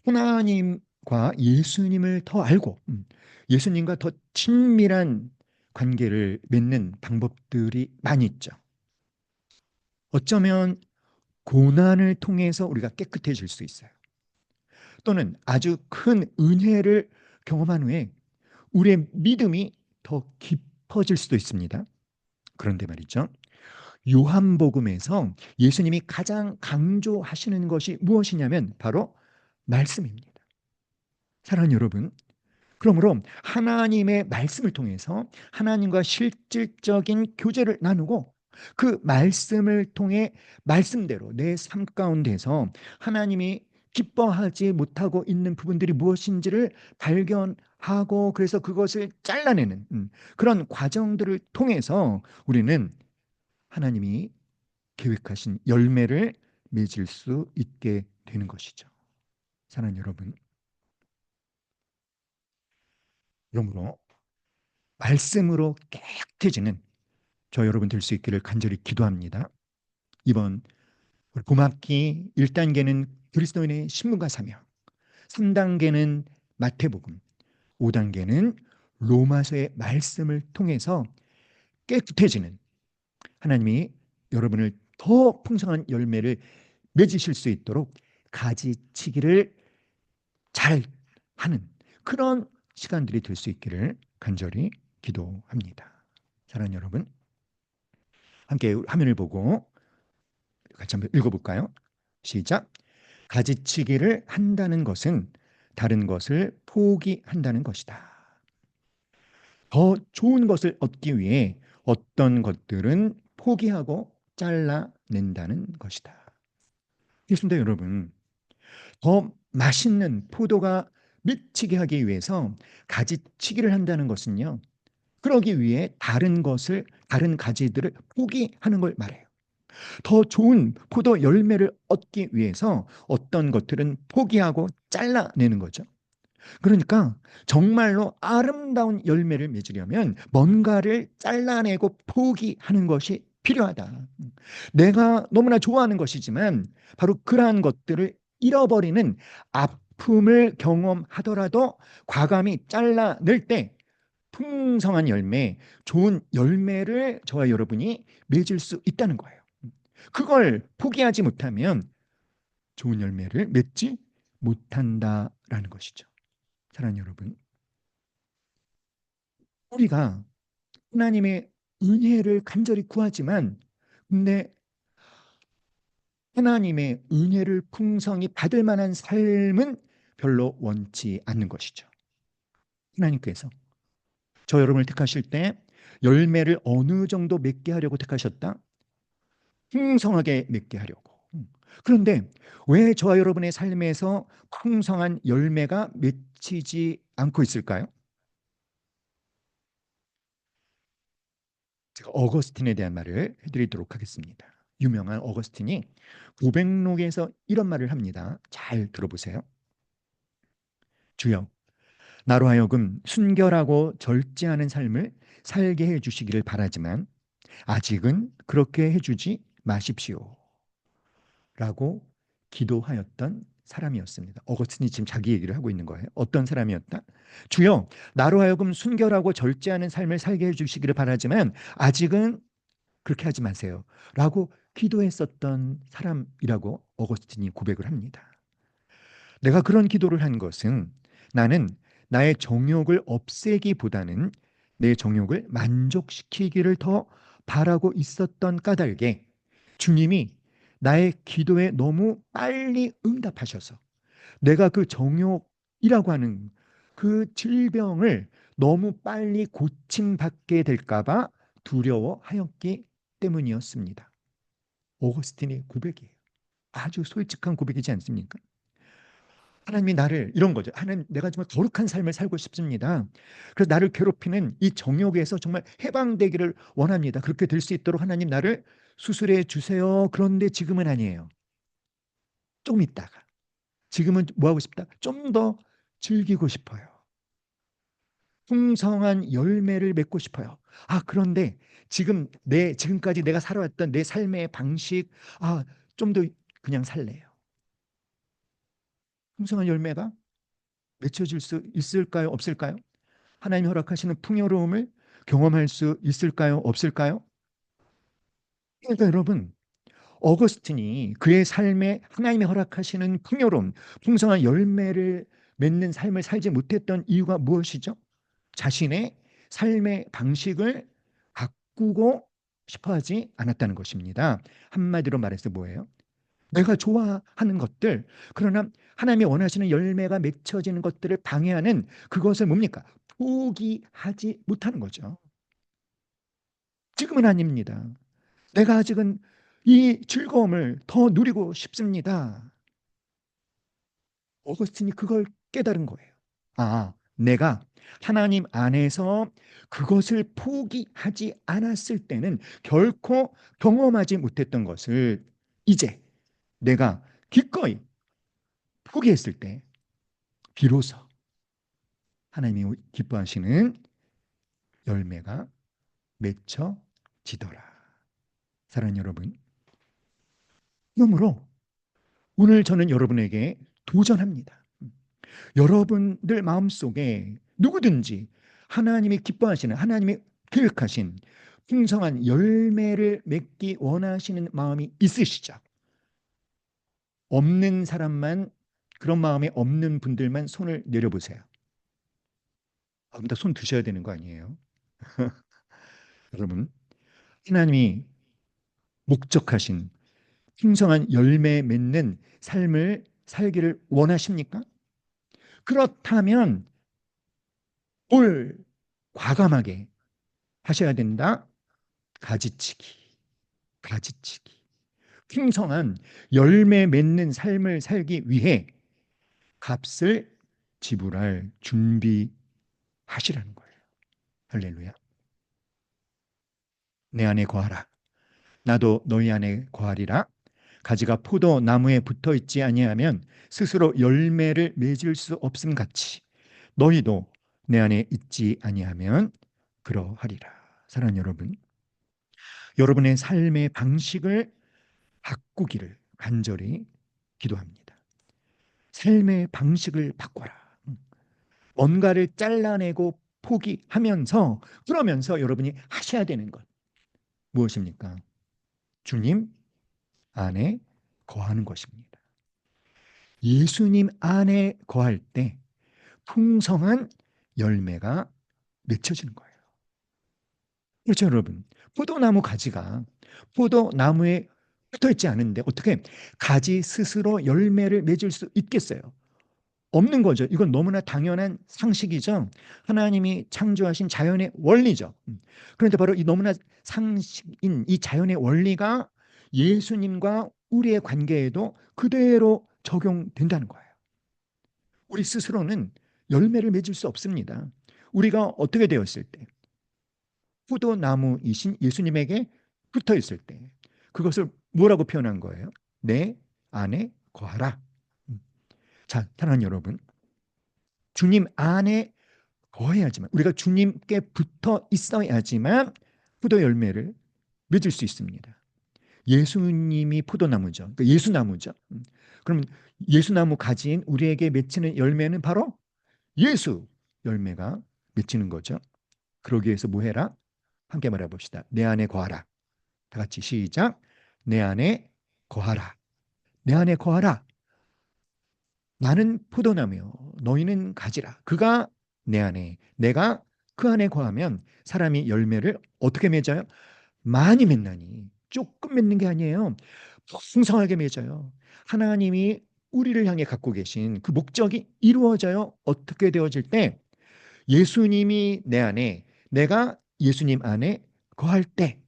하나님과 예수님을 더 알고 예수님과 더 친밀한 관계를 맺는 방법들이 많이 있죠. 어쩌면 고난을 통해서 우리가 깨끗해질 수 있어요. 또는 아주 큰 은혜를 경험한 후에 우리의 믿음이 더 깊어질 수도 있습니다. 그런데 말이죠. 요한복음에서 예수님이 가장 강조하시는 것이 무엇이냐면 바로 말씀입니다. 사랑하는 여러분, 그러므로 하나님의 말씀을 통해서 하나님과 실질적인 교제를 나누고 그 말씀을 통해 말씀대로 내 삶 가운데서 하나님이 기뻐하지 못하고 있는 부분들이 무엇인지를 발견하고 그래서 그것을 잘라내는 그런 과정들을 통해서 우리는 하나님이 계획하신 열매를 맺을 수 있게 되는 것이죠. 사랑하는 여러분, 그러므로 말씀으로 깨끗해지는 저 여러분 될 수 있기를 간절히 기도합니다. 이번 봄학기 1단계는 그리스도인의 신분과 사명, 3단계는 마태복음, 5단계는 로마서의 말씀을 통해서 깨끗해지는 하나님이 여러분을 더 풍성한 열매를 맺으실 수 있도록 가지치기를 잘 하는 그런 시간들이 될 수 있기를 간절히 기도합니다. 사랑하는 여러분, 함께 화면을 보고 같이 한번 읽어볼까요? 시작. 가지치기를 한다는 것은 다른 것을 포기한다는 것이다. 더 좋은 것을 얻기 위해 어떤 것들은 포기하고 잘라낸다는 것이다. 그렇습니다, 여러분. 더 맛있는 포도가 맺히게 하기 위해서 가지치기를 한다는 것은요. 그러기 위해 다른 가지들을 포기하는 걸 말해요. 더 좋은 포도 열매를 얻기 위해서 어떤 것들은 포기하고 잘라내는 거죠. 그러니까 정말로 아름다운 열매를 맺으려면 뭔가를 잘라내고 포기하는 것이 필요하다. 내가 너무나 좋아하는 것이지만 바로 그러한 것들을 잃어버리는 아픔을 경험하더라도 과감히 잘라낼 때 풍성한 열매, 좋은 열매를 저와 여러분이 맺을 수 있다는 거예요. 그걸 포기하지 못하면 좋은 열매를 맺지 못한다라는 것이죠. 사랑하는 여러분, 우리가 하나님의 은혜를 간절히 구하지만 근데 하나님의 은혜를 풍성히 받을 만한 삶은 별로 원치 않는 것이죠. 하나님께서 저 여러분을 택하실 때 열매를 어느 정도 맺게 하려고 택하셨다? 풍성하게 맺게 하려고. 그런데 왜 저와 여러분의 삶에서 풍성한 열매가 맺히지 않고 있을까요? 제가 어거스틴에 대한 말을 해드리도록 하겠습니다. 유명한 어거스틴이 고백록에서 이런 말을 합니다. 잘 들어보세요. 주여, 나로 하여금 순결하고 절제하는 삶을 살게 해 주시기를 바라지만 아직은 그렇게 해주지 마십시오. 라고 기도하였던 사람이었습니다. 어거스틴이 지금 자기 얘기를 하고 있는 거예요. 어떤 사람이었다? 주여, 나로 하여금 순결하고 절제하는 삶을 살게 해주시기를 바라지만 아직은 그렇게 하지 마세요. 라고 기도했었던 사람이라고 어거스틴이 고백을 합니다. 내가 그런 기도를 한 것은 나는 나의 정욕을 없애기보다는 내 정욕을 만족시키기를 더 바라고 있었던 까닭에 주님이 나의 기도에 너무 빨리 응답하셔서 내가 그 정욕이라고 하는 그 질병을 너무 빨리 고침받게 될까봐 두려워하였기 때문이었습니다. 오거스틴의 고백이에요. 아주 솔직한 고백이지 않습니까? 하나님이 나를 이런 거죠. 하나님, 내가 정말 거룩한 삶을 살고 싶습니다. 그래서 나를 괴롭히는 이 정욕에서 정말 해방되기를 원합니다. 그렇게 될 수 있도록 하나님 나를 수술해 주세요. 그런데 지금은 아니에요. 좀 있다가. 지금은 뭐 하고 싶다? 좀 더 즐기고 싶어요. 풍성한 열매를 맺고 싶어요. 아, 그런데 지금까지 내가 살아왔던 내 삶의 방식, 좀 더 그냥 살래요. 풍성한 열매가 맺혀질 수 있을까요? 없을까요? 하나님이 허락하시는 풍요로움을 경험할 수 있을까요? 없을까요? 그러니까 여러분, 어거스틴이 그의 삶에 하나님이 허락하시는 풍요로움, 풍성한 열매를 맺는 삶을 살지 못했던 이유가 무엇이죠? 자신의 삶의 방식을 바꾸고 싶어 하지 않았다는 것입니다. 한마디로 말해서 뭐예요? 내가 좋아하는 것들, 그러나 하나님이 원하시는 열매가 맺혀지는 것들을 방해하는 그것을 뭡니까? 포기하지 못하는 거죠. 지금은 아닙니다. 내가 아직은 이 즐거움을 더 누리고 싶습니다. 어거스틴이 그걸 깨달은 거예요. 내가 하나님 안에서 그것을 포기하지 않았을 때는 결코 경험하지 못했던 것을 이제 내가 기꺼이 포기했을 때 비로소 하나님이 기뻐하시는 열매가 맺혀지더라. 사랑하는 여러분, 그러므로 오늘 저는 여러분에게 도전합니다. 여러분들 마음속에 누구든지 하나님이 기뻐하시는, 하나님이 계획하신 풍성한 열매를 맺기 원하시는 마음이 있으시죠? 없는 사람만, 그런 마음이 없는 분들만 손을 내려보세요. 그럼 다 손 드셔야 되는 거 아니에요? 여러분, 하나님이 목적하신 풍성한 열매 맺는 삶을 살기를 원하십니까? 그렇다면 뭘 과감하게 하셔야 된다? 가지치기, 가지치기. 풍성한 열매 맺는 삶을 살기 위해 값을 지불할 준비하시라는 거예요. 할렐루야. 내 안에 거하라. 나도 너희 안에 거하리라. 가지가 포도 나무에 붙어 있지 아니하면 스스로 열매를 맺을 수 없음 같이 너희도 내 안에 있지 아니하면 그러하리라. 사랑하는 여러분, 여러분의 삶의 방식을 바꾸기를 간절히 기도합니다. 삶의 방식을 바꿔라. 뭔가를 잘라내고 포기하면서 그러면서 여러분이 하셔야 되는 것 무엇입니까? 주님 안에 거하는 것입니다. 예수님 안에 거할 때 풍성한 열매가 맺혀지는 거예요. 그렇죠, 여러분. 포도나무 가지가 포도나무에 붙어 있지 않은데 어떻게 가지 스스로 열매를 맺을 수 있겠어요? 없는 거죠. 이건 너무나 당연한 상식이죠. 하나님이 창조하신 자연의 원리죠. 그런데 바로 이 너무나 상식인 이 자연의 원리가 예수님과 우리의 관계에도 그대로 적용된다는 거예요. 우리 스스로는 열매를 맺을 수 없습니다. 우리가 어떻게 되었을 때 포도나무이신 예수님에게 붙어 있을 때 그것을 뭐라고 표현한 거예요? 내 안에 거하라. 자, 사랑하는 여러분, 주님 안에 거해야지만, 우리가 주님께 붙어 있어야지만 포도 열매를 맺을 수 있습니다. 예수님이 포도나무죠. 그러니까 예수나무죠. 그러면 예수나무 가진 우리에게 맺히는 열매는 바로 예수 열매가 맺히는 거죠. 그러기 위해서 뭐 해라? 함께 말해봅시다. 내 안에 거하라. 다 같이 시작. 내 안에 거하라. 내 안에 거하라. 나는 포도나무요. 너희는 가지라. 그가 내 안에, 내가 그 안에 거하면 사람이 열매를 어떻게 맺어요? 많이 맺나니. 조금 맺는 게 아니에요. 풍성하게 맺어요. 하나님이 우리를 향해 갖고 계신 그 목적이 이루어져요. 어떻게 되어질 때? 예수님이 내 안에, 내가 예수님 안에 거할 때.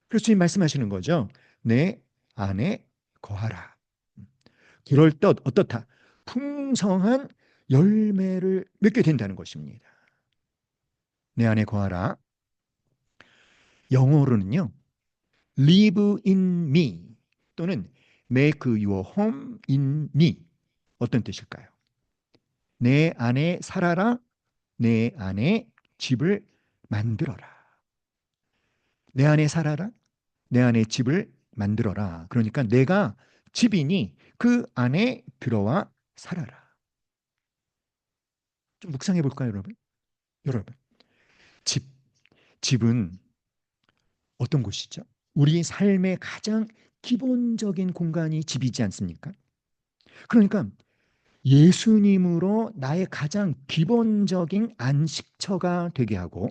그래서 주님 말씀하시는 거죠. 내 안에 거하라. 그럴 때 어떻다? 풍성한 열매를 맺게 된다는 것입니다. 내 안에 거하라. 영어로는요. live in me 또는 make your home in me. 어떤 뜻일까요? 내 안에 살아라. 내 안에 집을 만들어라. 내 안에 살아라. 내 안에 집을 만들어라. 그러니까 내가 집이니 그 안에 들어와 살아라. 좀 묵상해 볼까요, 여러분? 여러분, 집, 집은 어떤 곳이죠? 우리 삶의 가장 기본적인 공간이 집이지 않습니까? 그러니까 예수님으로 나의 가장 기본적인 안식처가 되게 하고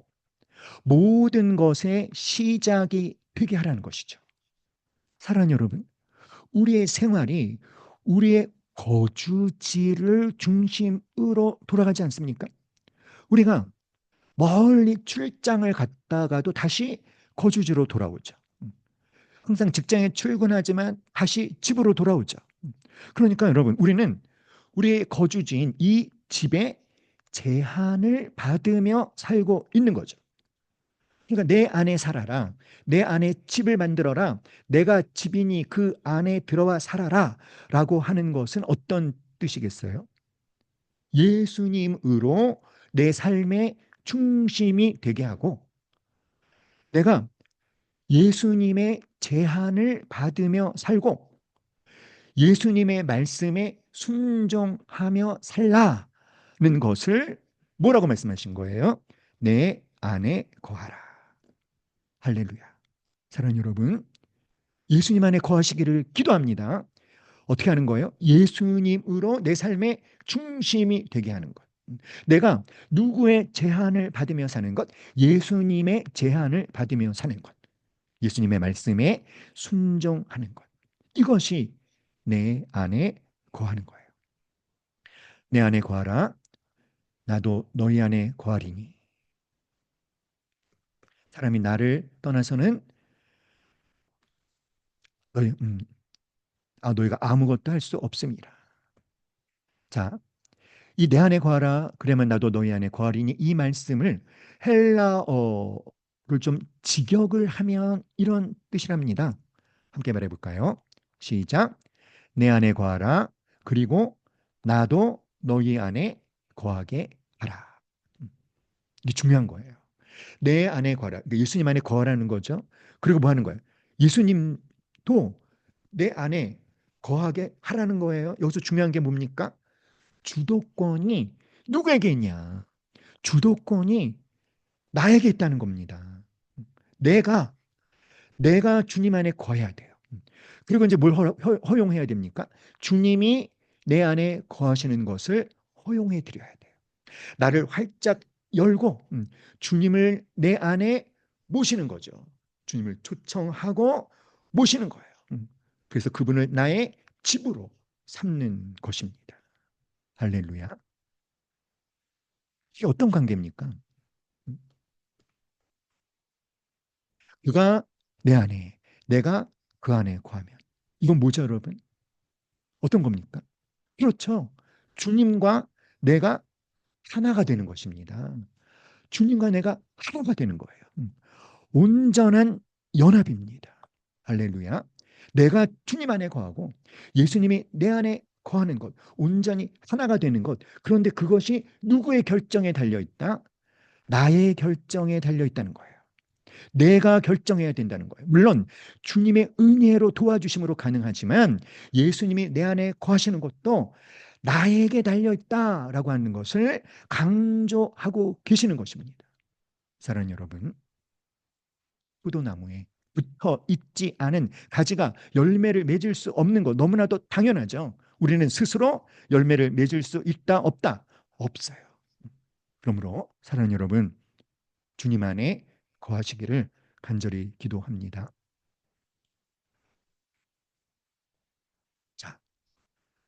모든 것의 시작이 되게 하라는 것이죠. 사랑하는 여러분, 우리의 생활이 우리의 거주지를 중심으로 돌아가지 않습니까? 우리가 멀리 출장을 갔다가도 다시 거주지로 돌아오죠. 항상 직장에 출근하지만 다시 집으로 돌아오죠. 그러니까 여러분, 우리는 우리의 거주지인 이 집에 제한을 받으며 살고 있는 거죠. 그러니까 내 안에 살아라. 내 안에 집을 만들어라. 내가 집이니 그 안에 들어와 살아라. 라고 하는 것은 어떤 뜻이겠어요? 예수님으로 내 삶의 중심이 되게 하고 내가 예수님의 제한을 받으며 살고 예수님의 말씀에 순종하며 살라는 것을 뭐라고 말씀하신 거예요? 내 안에 거하라. 할렐루야. 사랑하는 여러분, 예수님 안에 거하시기를 기도합니다. 어떻게 하는 거예요? 예수님으로 내 삶의 중심이 되게 하는 것. 내가 누구의 제한을 받으며 사는 것? 예수님의 제한을 받으며 사는 것. 예수님의 말씀에 순종하는 것. 이것이 내 안에 거하는 거예요. 내 안에 거하라. 나도 너희 안에 거하리니. 사람이 나를 떠나서는 너희, 너희가 아무것도 할 수 없습니다. 자, 이 내 안에 거하라. 그러면 나도 너희 안에 거하리니 이 말씀을 헬라어를 좀 직역을 하면 이런 뜻이랍니다. 함께 말해 볼까요? 시작. 내 안에 거하라. 그리고 나도 너희 안에 거하게 하라. 이게 중요한 거예요. 내 안에 거하라. 그러니까 예수님 안에 거하라는 거죠. 그리고 뭐 하는 거예요? 예수님도 내 안에 거하게 하라는 거예요. 여기서 중요한 게 뭡니까? 주도권이 누구에게 있냐? 주도권이 나에게 있다는 겁니다. 내가 주님 안에 거해야 돼요. 그리고 이제 뭘 허용해야 됩니까? 주님이 내 안에 거하시는 것을 허용해 드려야 돼요. 나를 활짝 열고 주님을 내 안에 모시는 거죠. 주님을 초청하고 모시는 거예요. 그래서 그분을 나의 집으로 삼는 것입니다. 할렐루야. 이게 어떤 관계입니까? 음, 그가 내 안에, 내가 그 안에 거하면. 이건 뭐죠, 여러분? 어떤 겁니까? 그렇죠. 주님과 내가 하나가 되는 것입니다. 주님과 내가 하나가 되는 거예요. 온전한 연합입니다. 할렐루야. 내가 주님 안에 거하고 예수님이 내 안에 거하는 것, 온전히 하나가 되는 것. 그런데 그것이 누구의 결정에 달려 있다? 나의 결정에 달려 있다는 거예요. 내가 결정해야 된다는 거예요. 물론 주님의 은혜로 도와주심으로 가능하지만 예수님이 내 안에 거하시는 것도 나에게 달려 있다라고 하는 것을 강조하고 계시는 것입니다. 사랑하는 여러분, 포도나무에 붙어 있지 않은 가지가 열매를 맺을 수 없는 것 너무나도 당연하죠. 우리는 스스로 열매를 맺을 수 있다 없다? 없어요. 그러므로 사랑하는 여러분, 주님 안에 거하시기를 간절히 기도합니다. 자,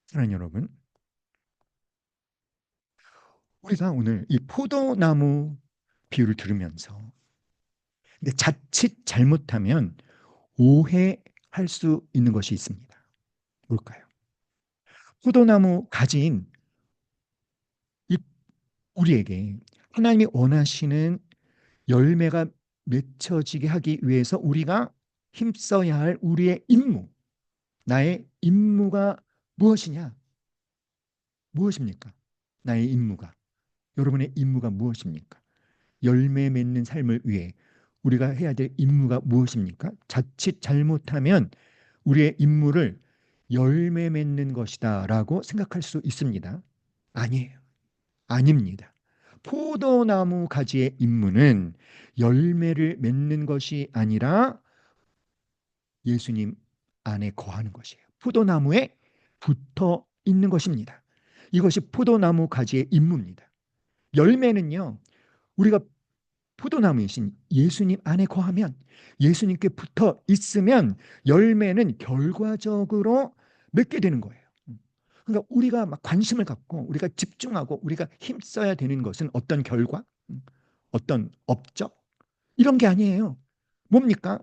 사랑하는 여러분, 우리가 오늘 이 포도나무 비유를 들으면서 근데 자칫 잘못하면 오해할 수 있는 것이 있습니다. 뭘까요? 포도나무 가지인 이 우리에게 하나님이 원하시는 열매가 맺혀지게 하기 위해서 우리가 힘써야 할 우리의 임무, 나의 임무가 무엇이냐? 무엇입니까? 나의 임무가. 여러분의 임무가 무엇입니까? 열매 맺는 삶을 위해 우리가 해야 될 임무가 무엇입니까? 자칫 잘못하면 우리의 임무를 열매 맺는 것이다라고 생각할 수 있습니다. 아니에요. 아닙니다. 포도나무 가지의 임무는 열매를 맺는 것이 아니라 예수님 안에 거하는 것이에요. 포도나무에 붙어 있는 것입니다. 이것이 포도나무 가지의 임무입니다. 열매는요, 우리가 포도나무이신 예수님 안에 거하면, 예수님께 붙어 있으면 열매는 결과적으로 맺게 되는 거예요. 그러니까 우리가 막 관심을 갖고 우리가 집중하고 우리가 힘써야 되는 것은 어떤 결과, 어떤 업적 이런 게 아니에요. 뭡니까?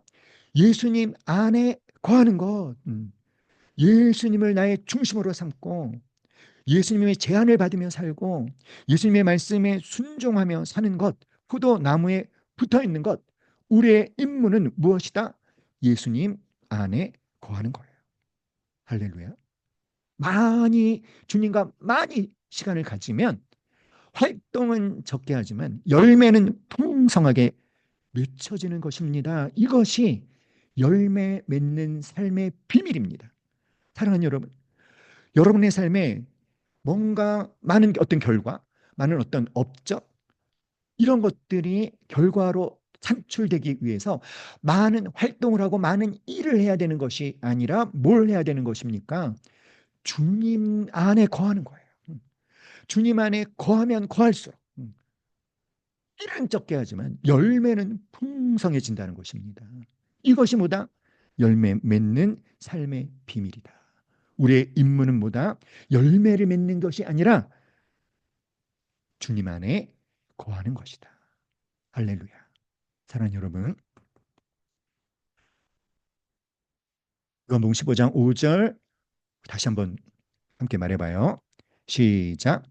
예수님 안에 거하는 것, 예수님을 나의 중심으로 삼고 예수님의 제안을 받으며 살고 예수님의 말씀에 순종하며 사는 것, 포도나무에 붙어 있는 것, 우리의 임무는 무엇이다? 예수님 안에 거하는 거예요. 할렐루야. 많이 주님과 많이 시간을 가지면 활동은 적게 하지만 열매는 풍성하게 맺혀지는 것입니다. 이것이 열매 맺는 삶의 비밀입니다. 사랑하는 여러분, 여러분의 삶에 뭔가 많은 어떤 결과, 많은 어떤 업적, 이런 것들이 결과로 산출되기 위해서 많은 활동을 하고 많은 일을 해야 되는 것이 아니라 뭘 해야 되는 것입니까? 주님 안에 거하는 거예요. 주님 안에 거하면 거할수록 일은 적게 하지만 열매는 풍성해진다는 것입니다. 이것이 뭐다? 열매 맺는 삶의 비밀이다. 우리의 임무는 뭐다? 열매를 맺는 것이 아니라 주님 안에 거하는 것이다. 할렐루야. 사랑하는 여러분, 요한복음 15장 5절 다시 한번 함께 말해봐요. 시작.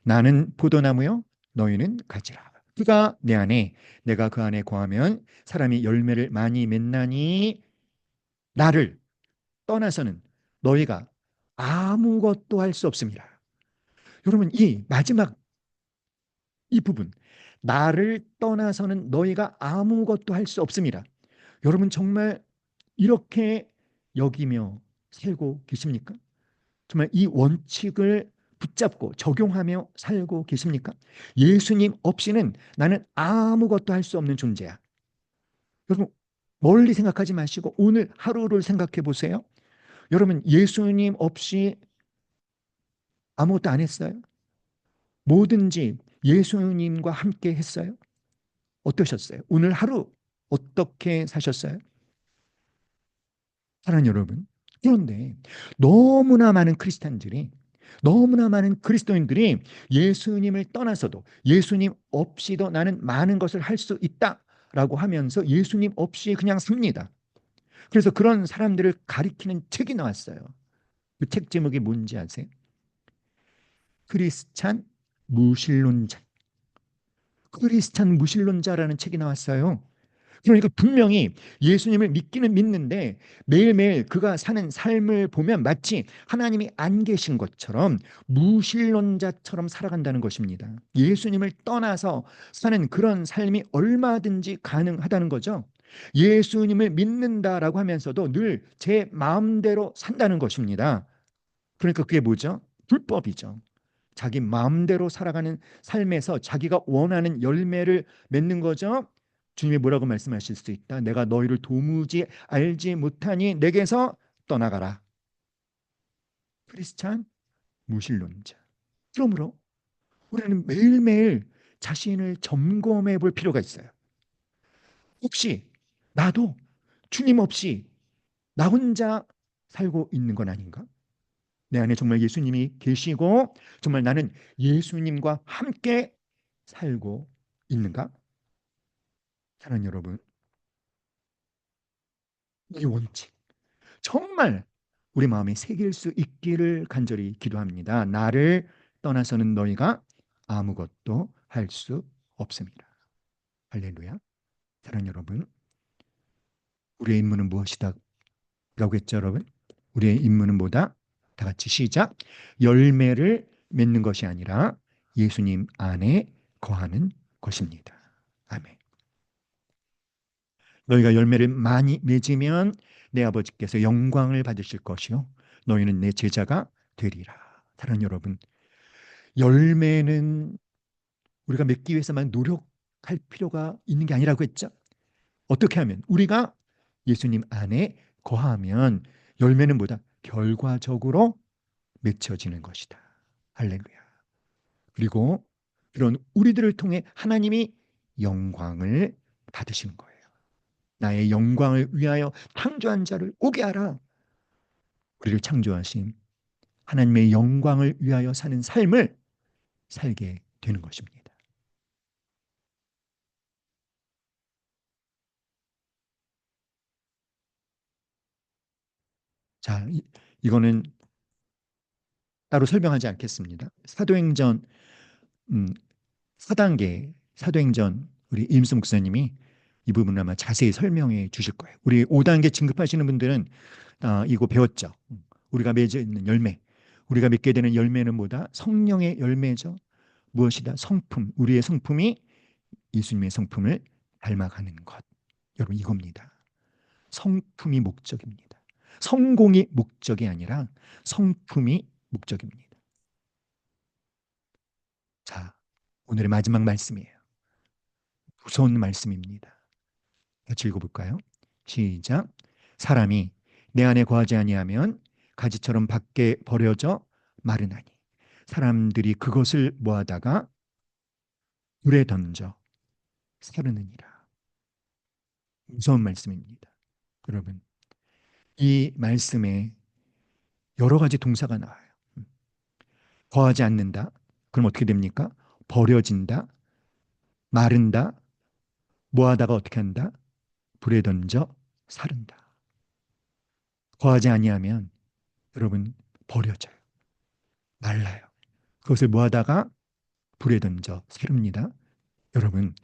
나는 포도나무요, 너희는 가지라. 그가 내 안에, 내가 그 안에 거하면 사람이 열매를 많이 맺나니 나를 떠나서는 너희가 아무것도 할 수 없습니다. 여러분, 이 마지막 이 부분, 나를 떠나서는 너희가 아무것도 할 수 없습니다. 여러분 정말 이렇게 여기며 살고 계십니까? 정말 이 원칙을 붙잡고 적용하며 살고 계십니까? 예수님 없이는 나는 아무것도 할 수 없는 존재야. 여러분 멀리 생각하지 마시고 오늘 하루를 생각해 보세요. 여러분 예수님 없이 아무것도 안 했어요? 뭐든지 예수님과 함께 했어요? 어떠셨어요? 오늘 하루 어떻게 사셨어요? 사랑하는 여러분, 그런데 너무나 많은 크리스찬들이 너무나 많은 그리스도인들이 예수님을 떠나서도 예수님 없이도 나는 많은 것을 할 수 있다라고 하면서 예수님 없이 그냥 삽니다. 그래서 그런 사람들을 가리키는 책이 나왔어요. 그 책 제목이 뭔지 아세요? 크리스찬 무신론자. 크리스찬 무신론자라는 책이 나왔어요. 그러니까 분명히 예수님을 믿기는 믿는데 매일매일 그가 사는 삶을 보면 마치 하나님이 안 계신 것처럼 무신론자처럼 살아간다는 것입니다. 예수님을 떠나서 사는 그런 삶이 얼마든지 가능하다는 거죠. 예수님을 믿는다라고 하면서도 늘 제 마음대로 산다는 것입니다. 그러니까 그게 뭐죠? 불법이죠. 자기 마음대로 살아가는 삶에서 자기가 원하는 열매를 맺는 거죠. 주님이 뭐라고 말씀하실 수 있다. 내가 너희를 도무지 알지 못하니 내게서 떠나가라. 크리스찬 무신론자. 그러므로 우리는 매일매일 자신을 점검해 볼 필요가 있어요. 혹시 나도 주님 없이 나 혼자 살고 있는 건 아닌가? 내 안에 정말 예수님이 계시고 정말 나는 예수님과 함께 살고 있는가? 사랑하는 여러분, 이 원칙 정말 우리 마음에 새길 수 있기를 간절히 기도합니다. 나를 떠나서는 너희가 아무것도 할 수 없습니다. 할렐루야. 사랑하는 여러분, 우리의 임무는 무엇이다? 라고 했죠, 여러분? 우리의 임무는 뭐다? 다 같이 시작. 열매를 맺는 것이 아니라 예수님 안에 거하는 것입니다. 아멘. 너희가 열매를 많이 맺으면 내 아버지께서 영광을 받으실 것이요 너희는 내 제자가 되리라. 사랑하는 여러분, 열매는 우리가 맺기 위해서만 노력할 필요가 있는 게 아니라고 했죠. 어떻게 하면 우리가 예수님 안에 거하면 열매는 뭐다? 결과적으로 맺혀지는 것이다. 할렐루야. 그리고 그런 우리들을 통해 하나님이 영광을 받으시는 거예요. 나의 영광을 위하여 창조한 자를 오게 하라. 우리를 창조하신 하나님의 영광을 위하여 사는 삶을 살게 되는 것입니다. 자, 이거는 따로 설명하지 않겠습니다. 사도행전 4단계 사도행전 우리 임수 목사님이 이 부분을 아마 자세히 설명해 주실 거예요. 우리 5단계 진급하시는 분들은 이거 배웠죠. 우리가 맺는 열매. 우리가 맺게 되는 열매는 뭐다? 성령의 열매죠. 무엇이다? 성품. 우리의 성품이 예수님의 성품을 닮아가는 것. 여러분 이겁니다. 성품이 목적입니다. 성공이 목적이 아니라 성품이 목적입니다. 자, 오늘의 마지막 말씀이에요. 무서운 말씀입니다. 같이 읽어볼까요? 시작. 사람이 내 안에 거하지 아니하면 가지처럼 밖에 버려져 마르나니 사람들이 그것을 모아다가 물에 던져 사르느니라. 무서운 말씀입니다. 여러분, 이 말씀에 여러 가지 동사가 나와요. 거하지 않는다. 그럼 어떻게 됩니까? 버려진다. 마른다. 모아다가 어떻게 한다? 불에 던져 사른다. 거하지 아니하면 여러분 버려져요. 말라요. 그것을 모아다가 불에 던져 사릅니다. 여러분,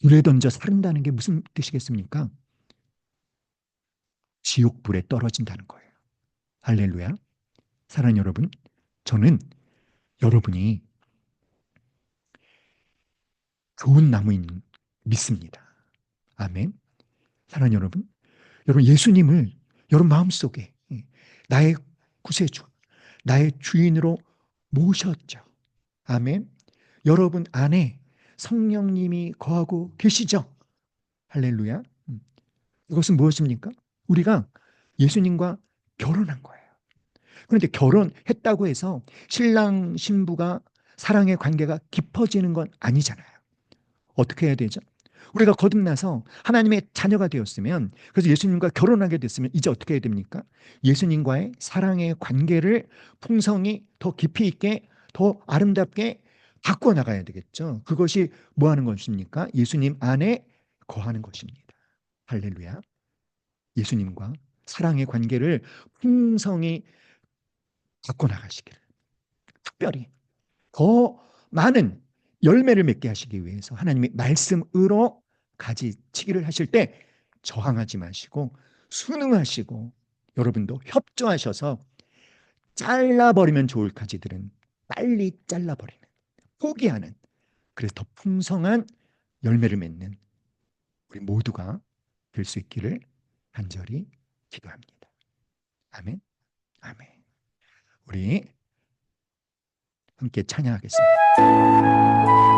불에 던져 사른다는 게 무슨 뜻이겠습니까? 지옥불에 떨어진다는 거예요. 할렐루야. 사랑하는 여러분, 저는 여러분이 좋은 나무인 믿습니다. 아멘. 사랑하는 여러분, 여러분 예수님을 여러분 마음속에 나의 구세주, 나의 주인으로 모셨죠. 아멘. 여러분 안에 성령님이 거하고 계시죠. 할렐루야. 이것은 무엇입니까? 우리가 예수님과 결혼한 거예요. 그런데 결혼했다고 해서 신랑 신부가 사랑의 관계가 깊어지는 건 아니잖아요. 어떻게 해야 되죠? 우리가 거듭나서 하나님의 자녀가 되었으면 그래서 예수님과 결혼하게 됐으면 이제 어떻게 해야 됩니까? 예수님과의 사랑의 관계를 풍성히 더 깊이 있게 더 아름답게 바꿔 나가야 되겠죠. 그것이 뭐 하는 것입니까? 예수님 안에 거하는 것입니다. 할렐루야. 예수님과 사랑의 관계를 풍성히 바꿔 나가시기를 특별히 더 많은 열매를 맺게 하시기 위해서 하나님의 말씀으로 가지치기를 하실 때 저항하지 마시고 순응하시고 여러분도 협조하셔서 잘라버리면 좋을 가지들은 빨리 잘라버리는, 포기하는, 그래서 더 풍성한 열매를 맺는 우리 모두가 될 수 있기를 간절히 기도합니다. 아멘. 아멘. 우리 함께 찬양하겠습니다.